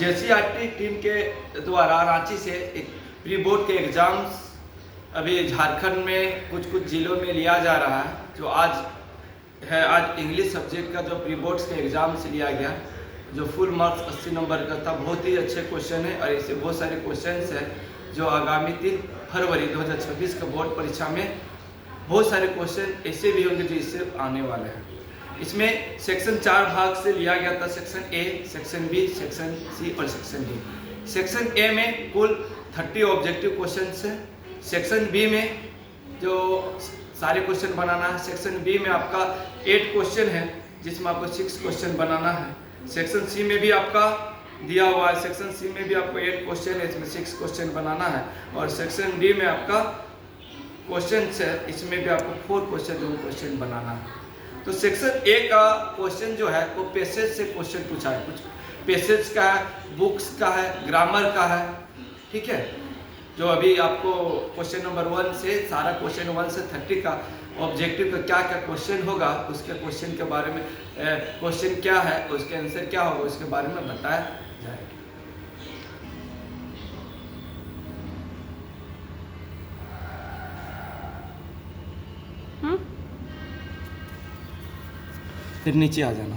JCERT team के द्वारा रांची से एक प्री बोर्ड के एग्ज़ाम्स अभी झारखंड में कुछ जिलों में लिया जा रहा है। जो आज इंग्लिश सब्जेक्ट का जो प्री बोर्ड्स के एग्ज़ाम से लिया गया, जो फुल मार्क्स 80 नंबर का था। बहुत ही अच्छे क्वेश्चन है और ऐसे बहुत सारे क्वेश्चंस हैं जो आगामी 3 फरवरी 2026 का बोर्ड परीक्षा में बहुत सारे क्वेश्चन ऐसे भी होंगे जो इससे आने वाले हैं। इसमें सेक्शन 4 भाग से लिया गया था, section A, section B, section C और सेक्शन डी। सेक्शन ए में कुल 30 ऑब्जेक्टिव क्वेश्चंस हैं। सेक्शन बी में जो सारे क्वेश्चन बनाना है। सेक्शन बी में आपका 8 क्वेश्चन है जिसमें आपको 6 क्वेश्चन बनाना है। सेक्शन सी में भी आपका दिया हुआ है, सेक्शन सी में भी आपको 8 क्वेश्चन है, इसमें 6 क्वेश्चन बनाना है। और सेक्शन डी में आपका क्वेश्चन है, इसमें भी आपको 4 क्वेश्चन बनाना है। तो सेक्शन ए का क्वेश्चन जो है वो पैसेज से क्वेश्चन पूछा है। कुछ पैसेज का है, बुक्स का है, ग्रामर का है, ठीक है। जो अभी आपको क्वेश्चन नंबर 1 से सारा क्वेश्चन 1 से 30 का ऑब्जेक्टिव का क्या क्या क्वेश्चन होगा, उसके क्वेश्चन के बारे में क्वेश्चन क्या है, उसके आंसर क्या होगा, उसके बारे में बताया जाएगा। फिर नीचे आ जाना।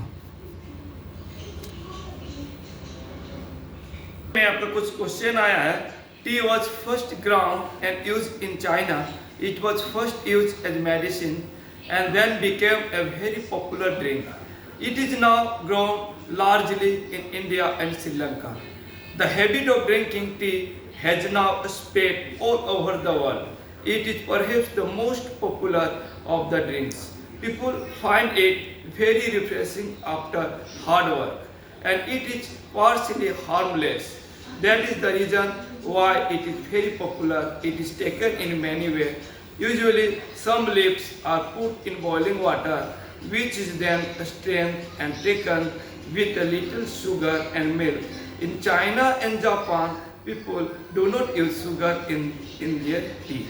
में आपका कुछ क्वेश्चन आया है। Tea was first ground and use in China. It was first use as medicine and then became a very popular drink. It is now grown largely in India and Sri Lanka. The habit of drinking tea has now spread all over the world. It is perhaps the most popular of the drinks. People find it very refreshing after hard work and it is partially harmless. That is the reason why it is very popular. It is taken in many ways. Usually some leaves are put in boiling water which is then strained and taken with a little sugar and milk. In China and Japan people do not use sugar in their tea.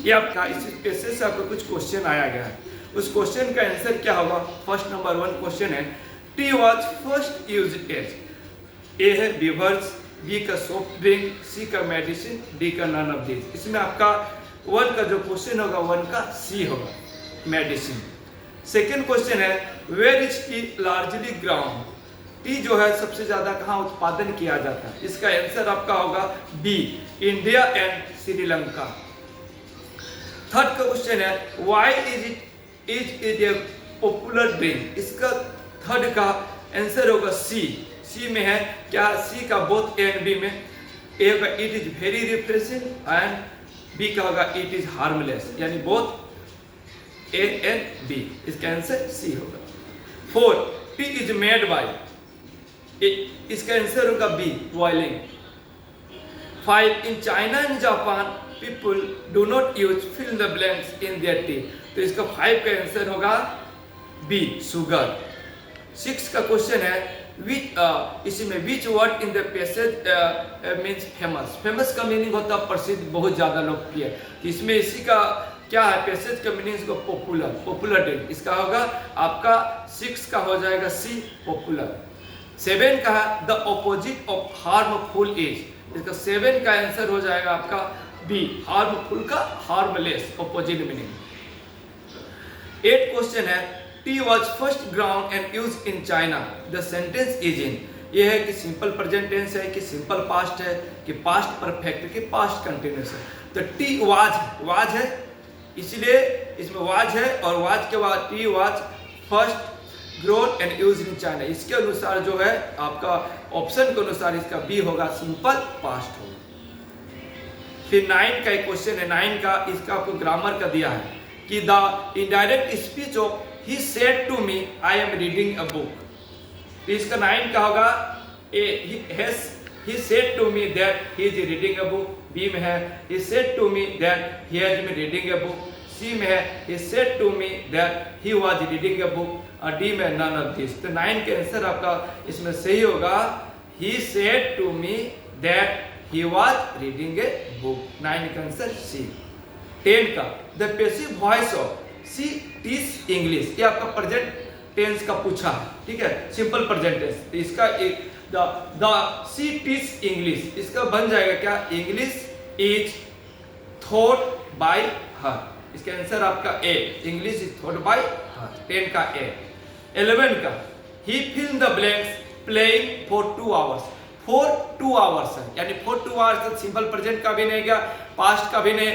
ये आपका इस passage से आपको कुछ question आया गया है। उस क्वेश्चन का आंसर क्या होगा? फर्स्ट नंबर 1 क्वेश्चन है, tea was first use as. A है बीवर्स, बी का सॉफ्ट ड्रिंक, सी का मेडिसिन, डी का नन ऑफ दिस। इसमें आपका 1 का जो क्वेश्चन होगा 1 का सी होगा, मेडिसिन। सेकेंड क्वेश्चन है, where is tea largely ground. Tea जो है सबसे ज्यादा कहाँ उत्पादन किया जाता है? इसका आंसर आपका होगा B, India and Sri Lanka. Third का क्वेश्चन है, why is it a popular drink. इसका थर्ड का आंसर होगा सी। सी में है क्या? सी का बोथ ए एंड बी में। ए का it is very refreshing and B का होगा इट इज हार्मलेस, यानी बोथ ए एंड बी। इसका आंसर सी होगा। 4, टी इज मेड बाय। इसका आंसर होगा B, boiling. 5, in China and Japan people do not use fill the blanks in their tea. तो इसका 5 का आंसर होगा B, sugar. 6 का क्वेश्चन है, इसमें which word in the passage means famous. Famous का मीनिंग होता है प्रसिद्ध, बहुत ज्यादा लोकप्रिय। इसमें इसी का क्या है? पैसेज का मीनिंग पॉपुलर, पॉपुलर ड्रिंक। इसका होगा आपका 6 का हो जाएगा सी, पॉपुलर। 7 का है, the opposite of harmful is. इसका 7 का आंसर हो जाएगा आपका बी, हार्मफुल का हार्मलेस, ऑपोजिट मीनिंग। 8 क्वेश्चन है, tea was first ground and use in China. The sentence is in. ये है कि सिंपल प्रेजेंट टेंस है, कि सिंपल पास्ट है, कि पास्ट परफेक्ट, कि पास्ट कंटिन्यूस है। तो टी वाज है, इसलिए इसमें वाज है और वाज के बाद tea was first grown and use in China. इसके अनुसार जो है आपका ऑप्शन के अनुसार इसका बी होगा, सिंपल पास्ट होगा। फिर 9 का एक क्वेश्चन है, 9 का इसका आपको ग्रामर का दिया है कि the indirect speech of he said to me I am reading a book. इसका 9 का होगा ए, he said to me that he is reading a book. B में है he said to me that he has been reading a book. C में है he said to me that he was reading a book. और D में none of this. तो 9 का answer आपका इसमें सही होगा, he said to me that he was reading a book. 9 का आंसर C। 10 का the passive voice of she teach English. ये आपका प्रेजेंट टेंस का पूछा है, ठीक है, सिंपल प्रेजेंट टेंस। इसका एक द सी टीच इंग्लिश, इसका बन जाएगा क्या, English is taught by her. इसका आंसर आपका A, English is taught by her, 10 का ए। 11 का, he fill the blanks playing for 2 hours. For 2 hours है, यानी फॉर 2 आवर्स सिंपल प्रेजेंट का भी नहीं गया, पास्ट का भी नहीं,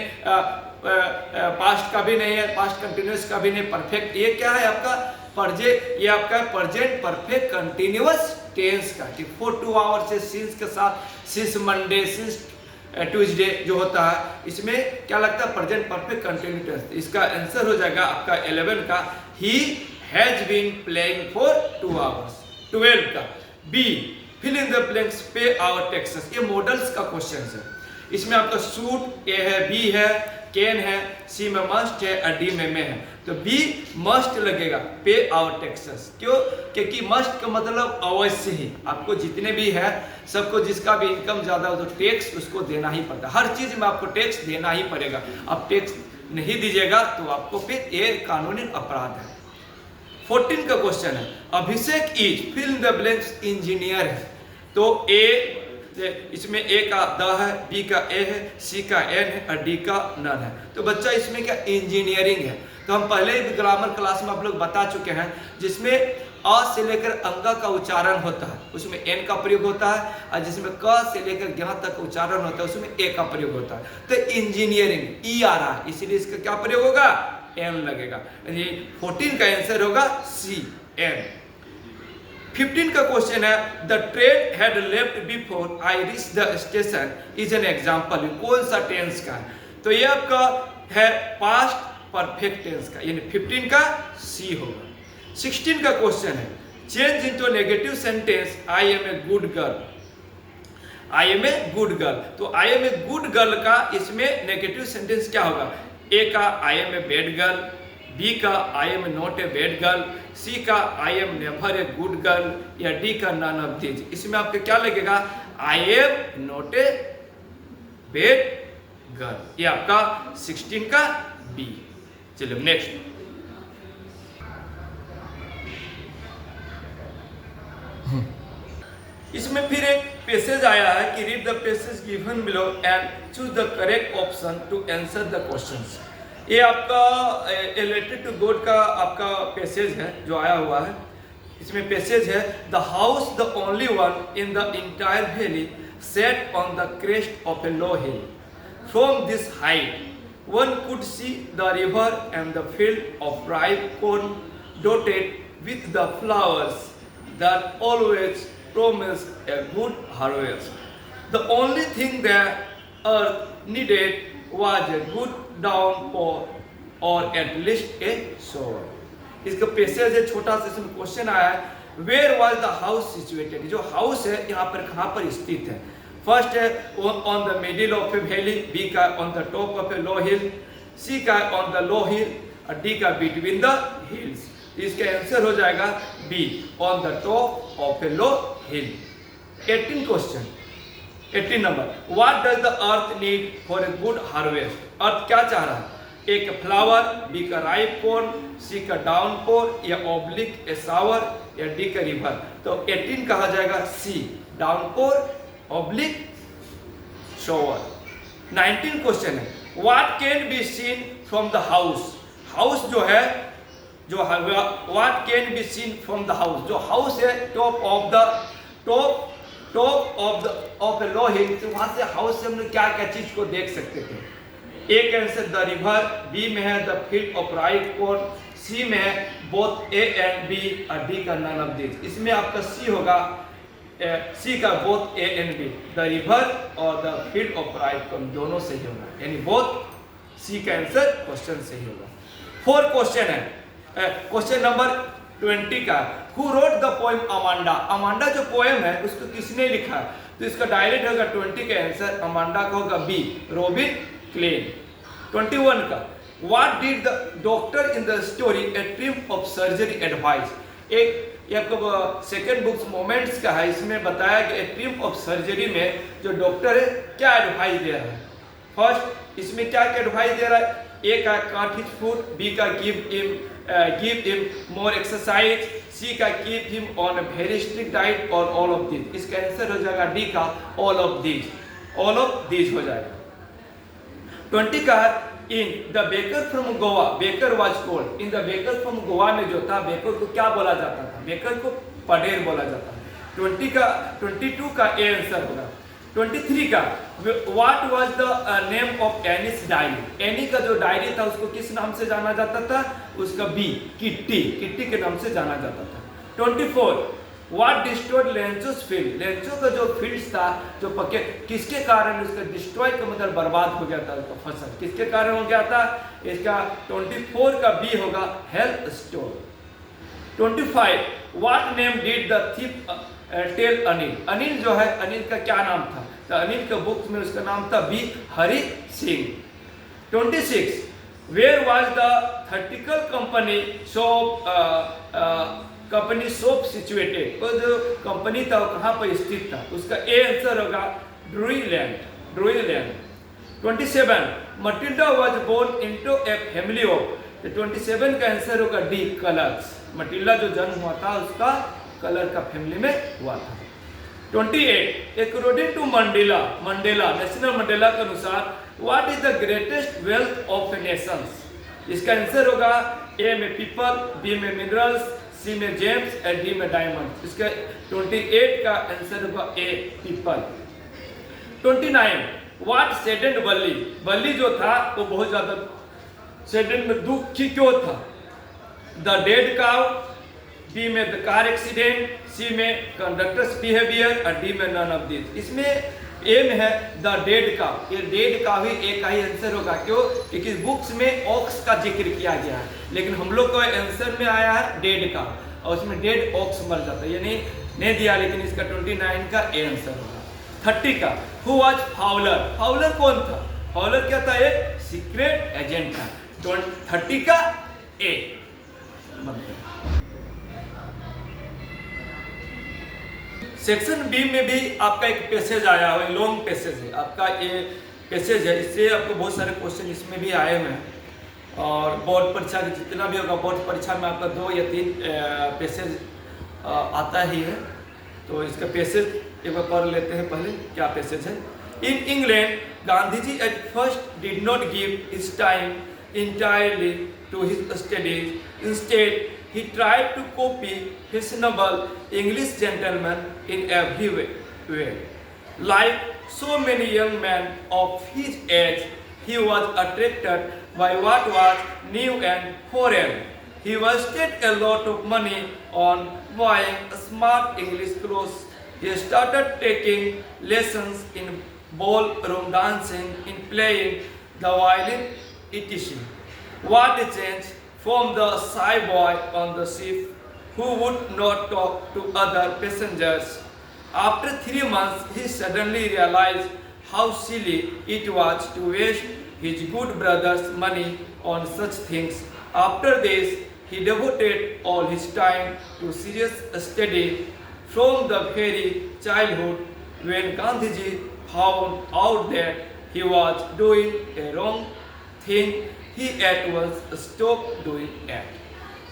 पास्ट का भी नहीं है, पास्ट कंटिन्यूस का भी नहीं, परफेक्ट। ये क्या है आपका ये आपका प्रेजेंट परफेक्ट कंटिन्यूअस टेंस का, कि फॉर 2 आवर्स से सिंस के साथ, सिंस मंडे, सिंस ट्यूसडे जो होता है, इसमें क्या लगता है, प्रेजेंट परफेक्ट कंटिन्यूअस टेंस। इसका आंसर हो जाएगा आपका 11 का, he has been playing for 2 hours. 12 का, we fill in the blanks pay our taxes. ये मॉडल्स का क्वेश्चन है, इसमें आपका सूट ए है, बी है, कैन है, सी में मस्ट है और डी में है। तो बी मस्ट लगेगा, पे आवर टैक्सेस। क्यों, क्योंकि मस्ट का मतलब अवश्य ही, आपको जितने भी है सबको, जिसका भी इनकम ज्यादा हो तो टैक्स उसको देना ही पड़ता है, हर चीज में आपको टैक्स देना ही पड़ेगा। अब टैक्स नहीं दीजिएगा तो आपको फिर ये कानूनी अपराध है। 14 का क्वेश्चन है, Abhishek is fill the blanks engineer है। तो ए, इसमें ए का द है, बी का ए है, सी का एन है और डी का नन है। तो बच्चा इसमें क्या, इंजीनियरिंग है। तो हम पहले ही ग्रामर क्लास में आप लोग बता चुके हैं, जिसमें अ से लेकर अंगा का उच्चारण होता है उसमें एन का प्रयोग होता है, और जिसमें क से लेकर ज्ञ तक उच्चारण होता है उसमें ए का प्रयोग होता है। तो इंजीनियरिंग ई आ रहा है, इसलिए इसका क्या प्रयोग होगा, एन लगेगा। 14 का आंसर होगा सी, एन। 15 का क्वेश्चन है, the train had left before I reach the station is an example. कौन सा टेंस का है, तो ये आपका है पास्ट परफेक्ट टेंस का, यानी 15 का सी होगा। 16 का क्वेश्चन है, change into negative sentence I am a good girl. I am a good girl, तो I am a good girl का इसमें नेगेटिव सेंटेंस क्या होगा, ए का I am a bad girl, B का I am not a bad girl, C का I am never a good girl, या D का नन ऑफ दीज। इसमें आपका क्या लगेगा, I am not a bad girl, ये आपका 16 का बी। चलिए नेक्स्ट, इसमें फिर एक पैसेज आया है कि read the passage given below and choose the correct option to answer the questions. ये आपका रिलेटेड टू गॉड का आपका पैसेज है जो आया हुआ है। इसमें पैसेज है, the house the only one in the entire valley set on the crest of a low hill. From this height one could see the river and the field of ripe corn dotted with the flowers that always promised a good harvest. The only thing that earth needed was a good downpour or at least a shower. इसका passage है छोटा सा, इसमें question आया है, where was the house situated? जो house है यहाँ पर कहाँ पर स्थित है। फर्स्ट है on the middle of a valley, B का on the top of a low hill, C का ऑन द लो हिल और डी का बिटवीन द हिल्स। इसका आंसर हो जाएगा B, on the top of a low hill. 18 question, 18 number, what does the earth need for a good harvest. Earth क्या चाह रहा है, ए का फ्लावर, बी का राइप कॉर्न, सी का डाउनपोर, या ऑब्लिक ए शावर, या डी का रिवर। तो 18 कहा जाएगा सी, डाउनपोर ऑब्लिक शॉवर। 19 क्वेश्चन है, what can be seen from the house. House जो है, जो what can be seen from the house, जो हाउस है टॉप ऑफ ए लो हिल, तो वहां से हाउस से हम लोग क्या क्या चीज को देख सकते थे। ए का आंसर द रिवर, बी में है the field of ripe corn, C में है बोथ ए एंड बी और डी का नन ऑफ दिस। इसमें आपका सी होगा, सी का both A and B, the river और the field of ripe corn दोनों सही होगा, यानी बोथ सी का आंसर क्वेश्चन सही होगा। 4 क्वेश्चन है, क्वेश्चन नंबर 20 का, who wrote the poem Amanda. Amanda जो पोएम है उसको किसने लिखा है, तो इसका डायरेक्ट होगा 20 का आंसर अमांडा का होगा बी, रॉबिन क्लेन। 21 का, what did the doctor in the story a trim of surgery advice. एक ये आपको सेकेंड बुक्स मोमेंट्स का है, इसमें बताया कि ट्रिम ऑफ सर्जरी में जो डॉक्टर है क्या एडवाइस दे रहा है। फर्स्ट इसमें क्या एडवाइस दे रहा है, ए का काट हिज फूड, बी का गिव हिम मोर एक्सरसाइज, सी का keep him on a very strict diet और ऑल ऑफ दीज। इसका आंसर हो जाएगा डी का all of these, all of these हो जाएगा। 20 का in the baker from Goa, baker was called, in the baker from Goa में जो था बेकर को क्या बोला जाता था, बेकर को पडेर बोला जाता है। 22 का ए आंसर होगा। 23 का what was the name of Annie's diary, any का जो डायरी था उसको किस नाम से जाना जाता था, उसका बी किट्टी, किट्टी के नाम से जाना जाता था। 24 व्हाट डिस्ट्रॉयड लेंचोस फील्ड, लेंचो का जो फील्ड था जो पके किसके कारण उसका डिस्ट्रॉय का मतलब बर्बाद हो गया था, उसका फसल किसके कारण हो गया था, इसका 24 का बी होगा health store. 25 what name did the thief tell Anil, Anil जो है अनिल का क्या नाम था, तो अनिल का बुक में उसका नाम था B Hari Singh. 26 where was the थर्टिकल company shop company shop situated, वो जो कंपनी था वो कहाँ पर स्थित था, उसका ए आंसर होगा ड्रूईलैंड, ड्रूईलैंड। 27 Matilda was born into a family of, तो 27 का आंसर होगा डी कलर्स, मटिल्डा जो जन्म हुआ था उसका कलर का फैमिली में हुआ था। 28 according to Mandela, Mandela national Mandela के अनुसार what is the greatest wealth of a nations, इसका आंसर होगा ए में पीपल, बी में मिनरल्स, सी में जेम्स और डी में डायमंड। इसका 28 का आंसर होगा ए पीपल। 29 व्हाट सैडेंड बल्ली, बल्ली जो था वो बहुत ज्यादा सैडेंड में दुखी क्यों था, द डेड काउ, बी में द कार एक्सीडेंट, सी में कंडक्टर्स बिहेवियर और डी में नन ऑफ दिस। इसमें ए में है द डेड काउ, ये डेड का ही ए का ही आंसर होगा, क्यों, क्योंकि बुक्स में ऑक्स का जिक्र किया गया है, लेकिन हम लोग को आंसर में आया है डेड का, और उसमें डेड ऑक्स मर जाता है, यानी नहीं दिया, लेकिन इसका 29 का ए आंसर होगा। 30 का हु वाज फाउलर, फाउलर कौन था, फाउलर क्या था, एक सीक्रेट एजेंट था। 30 का ए। सेक्शन बी में भी आपका एक पैसेज आया हुआ है, लॉन्ग पैसेज है आपका, ये पैसेज है, इससे आपको बहुत सारे क्वेश्चन इसमें भी आए हुए हैं, और बोर्ड परीक्षा जितना भी होगा बोर्ड परीक्षा में आपका 2 या 3 पैसेज आता ही है। तो इसका पैसेज एक बार पढ़ लेते हैं पहले, क्या पैसेज है। In England Gandhi ji at first did not give his time entirely to his studies. Instead, he tried to copy fashionable English gentlemen in every way. Like so many young men of his age, he was attracted by what was new and foreign. He wasted a lot of money on buying smart English clothes. He started taking lessons in ballroom dancing, in playing the violin, etc. What a change from the shy boy on the ship who would not talk to other passengers. After 3 months, he suddenly realized how silly it was to waste his good brother's money on such things. After this, he devoted all his time to serious study from the very childhood. When Gandhiji found out that he was doing a wrong thing, he at once stopped doing it.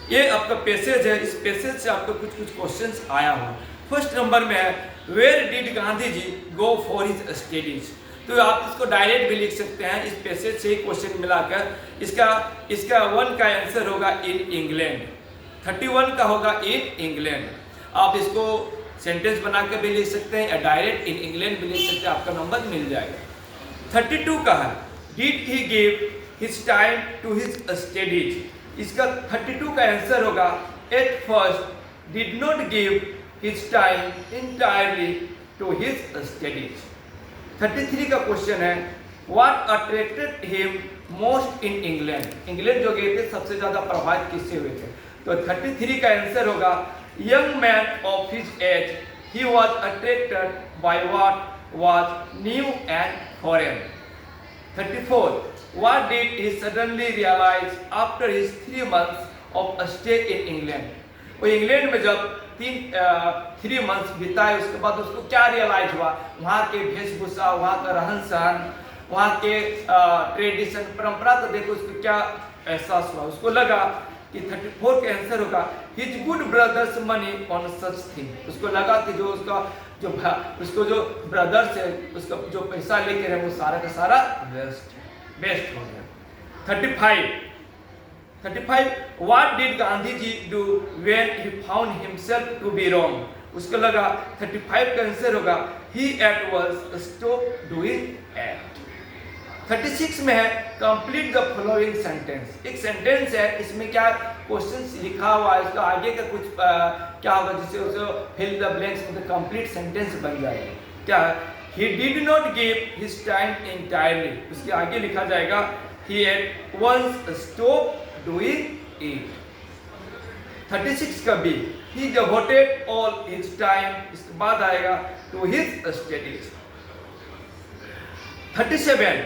ये आपका passage है, इस passage से आपको कुछ questions आया हो। First number में है where did Gandhi ji go for his studies, तो आप इसको डायरेक्ट भी लिख सकते हैं, इस पैसेज से ही क्वेश्चन मिलाकर। इसका 1 का आंसर होगा इन इंग्लैंड, 31 का होगा इन इंग्लैंड। आप इसको सेंटेंस बनाकर भी लिख सकते हैं या डायरेक्ट इन इंग्लैंड भी लिख सकते हैं, आपका नंबर मिल जाएगा। 32 का है did he give his time to his studies, इसका 32 का आंसर होगा at first did not give his time entirely to his studies. 33 का क्वेश्चन है what attracted him most in England, England जो गए थे सबसे ज्यादा प्रभावित किससे हुए थे, तो 33 का आंसर होगा young man of his age, he was attracted by what was new and foreign. 34 what did he suddenly realize after his 3 months of stay in England, वो इंग्लैंड में जब 3 मंथ्स बिताए उसके बाद उसको क्या रियलाइज हुआ, वहाँ के वेशभूषा, वहाँ का रहन सहन, वहाँ के ट्रेडिशन परंपरा, तो देखो उसको क्या एहसास हुआ, उसको लगा ये 34 का आंसर होगा his good brothers money on such thing. उसको लगा कि जो उसका उसको जो ब्रदर्स है उसका जो पैसा लेके रहे वो सारा का सारा वेस्ट हो गया। 35 what did Gandhi ji do when he found himself to be wrong. उसको लगा 35 का आंसर होगा he at once stop doing act. 36 में है कंप्लीट द फॉलोइंग सेंटेंस। एक सेंटेंस है, इसमें क्या क्वेश्चन लिखा हुआ है, इसका आगे का कुछ क्या होगा जिससे उसे फिल द ब्लैंक्स में कंप्लीट सेंटेंस बन जाएगा। क्या he did not give his time entirely, उसके आगे लिखा जाएगा he at once stop doing it. 36 का B he devoted all his time, इसके बाद आएगा to his studies. 37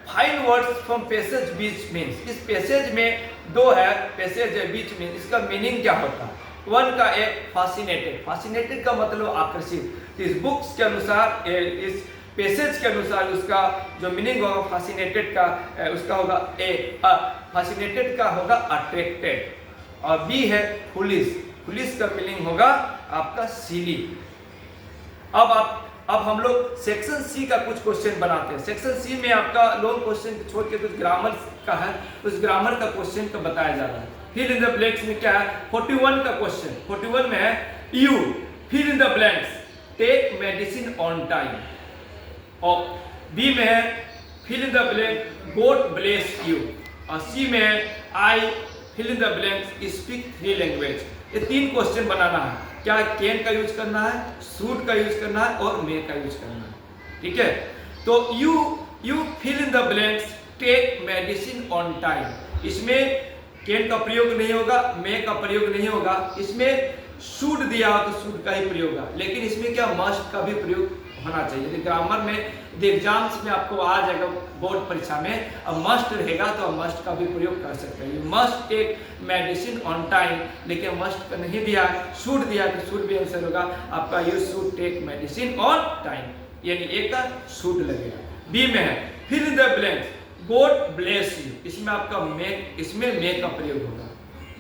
find words from passage which means. इस पैसेज में दो है पैसेज है बीच में, इसका मीनिंग क्या होता है। वन का ए फासिनेटेड, फासिनेटेड का मतलब आकर्षित। इस बुक्स के अनुसार इस पैसेज के अनुसार उसका जो मीनिंग होगा फासिनेटेड का उसका होगा ए फासिनेटेड का होगा अट्रैक्टेड। और बी है फुलिश, फुलिश का मीनिंग होगा आपका सिली। अब हम लोग सेक्शन सी का कुछ क्वेश्चन बनाते हैं। सेक्शन सी में आपका लॉन्ग क्वेश्चन छोड़ के कुछ ग्रामर का है, उस ग्रामर का क्वेश्चन का बताया जा रहा है। फिल इन द ब्लैंक्स में क्या है 41 का क्वेश्चन। 41 में है you fill in the blanks take medicine on time. और बी में है fill in the blank God bless you. और सी में है I fill in the blanks speak 3 language. ये 3 क्वेश्चन बनाना है। क्या कैन का यूज करना है, सूट का यूज करना है और मे का यूज करना है। ठीक है, तो you fill in the blanks take medicine on time. इसमें कैन का प्रयोग नहीं होगा, मे का प्रयोग नहीं होगा। इसमें शुड दिया हो तो शुड का ही प्रयोग होगा, लेकिन इसमें क्या मस्ट का भी प्रयोग होना चाहिए। ग्रामर में एग्जाम्स में आपको आ जाएगा बोर्ड परीक्षा में, अब मस्ट रहेगा तो मस्ट का भी प्रयोग कर सकते हैं। You must take medicine on time, लेकिन मस्ट का नहीं दिया, शुड दिया तो शुड भी आंसर होगा आपका you should take medicine on time, यानी एक का शुड लगेगा। बी में है fill in the blanks God bless you, इसमें आपका मे, इसमें मे का प्रयोग होगा,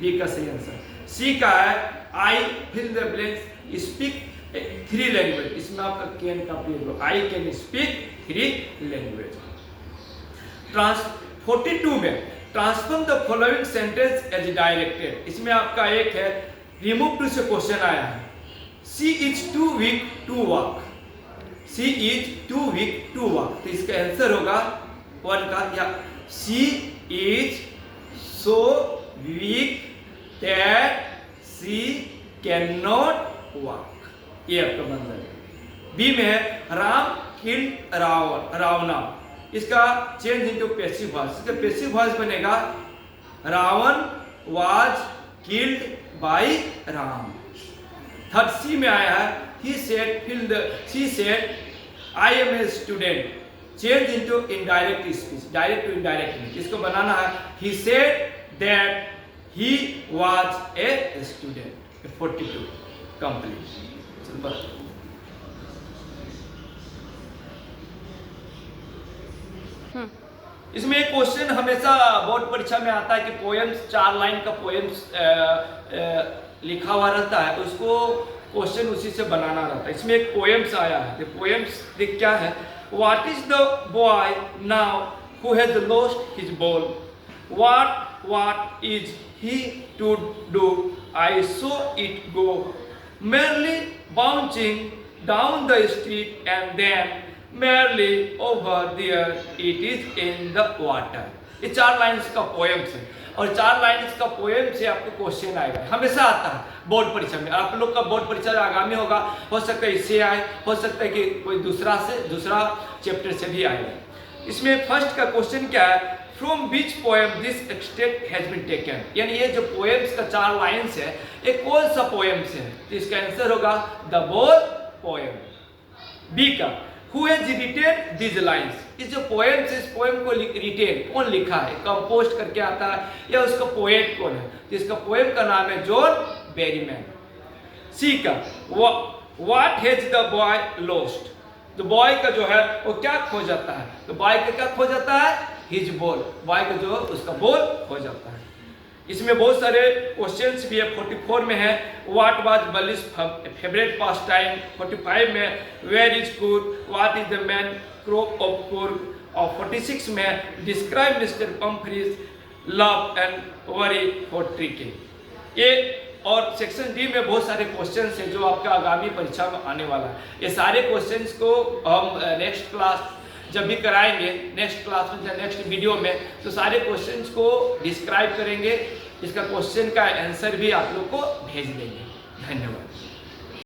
बी का सही आंसर। सी का है I fill in the blanks speak 3 language, इसमें आपका कैन का प्रयोग होगा, आई कैन स्पीक 3 लैंग्वेज। 42 में transform the following sentence as directed, इसमें आपका एक है रिमूव टू से क्वेश्चन आया है। She is too weak to walk, she is too weak to walk, तो इसका आंसर होगा 1 का, या she is so weak that she can not walk, ये आपका बन जाएगा। बी में है राम किल्ड रावणा, इसका चेंज इनटू पैसिव वॉइस, इसका पैसिव वॉइस बनेगा Ravana was killed by Ram. 3rd C में आया है he said fill the, she said I am a student, change into indirect speech, direct to indirect, इसको बनाना है he said that he was a student. 42 complete. इसमें एक question हमेशा board परीक्षा में आता है कि पोएम्स 4 लाइन का पोएम्स लिखा हुआ रहता है, उसको क्वेश्चन उसी से बनाना रहता है। इसमें एक पोएम्स आया है, पोएम्स क्या है, what is the boy now who has lost his ball, what is he to do, I saw it go merely bouncing down the street and then merely over there it is in the water। ये 4 lines का poems है, और 4 lines का poem से आपको question आएगा, हमेशा आता है बोर्ड परीक्षा में। आप लोग का बोर्ड परीक्षा आगामी होगा, हो सकता है इससे आए, हो सकता है कि कोई दूसरा चैप्टर से भी आएगा। इसमें फर्स्ट का क्वेश्चन क्या है, from which poem this extract has been taken, यानी ये जो पोएम्स का 4 लाइन्स है ये कौन सा पोएम्स है, तो इसका आंसर होगा द बोल पोएम। बी का who has retain this lines, इस जो पोएम्स इस पोएम को रिटेन कौन लिखा है, कंपोज करके आता है, या उसका पोएट कौन है, तो इसका पोएम का नाम है जॉन बेरीमैन। सी का what has the boy lost, तो बॉय का जो है वो क्या खो जाता है, तो बॉय का क्या खो जाता है, हिज बॉल, बॉय का जो उसका बॉल खो जाता है। इसमें बहुत सारे क्वेश्चंस भी है। 44 में है what was Valli's favourite pastime, 45 में where is Coorg, what is the main crop of Coorg, और 46 में describe Mr Pumphrey's love and worry for Tricki. ये और सेक्शन डी में बहुत सारे क्वेश्चंस हैं जो आपका आगामी परीक्षा में आने वाला है। ये सारे क्वेश्चंस को हम नेक्स्ट क्लास जब भी कराएंगे, नेक्स्ट क्लास में या नेक्स्ट वीडियो में, तो सारे क्वेश्चंस को डिस्क्राइब करेंगे, इसका क्वेश्चन का आंसर भी आप लोग को भेज देंगे। धन्यवाद।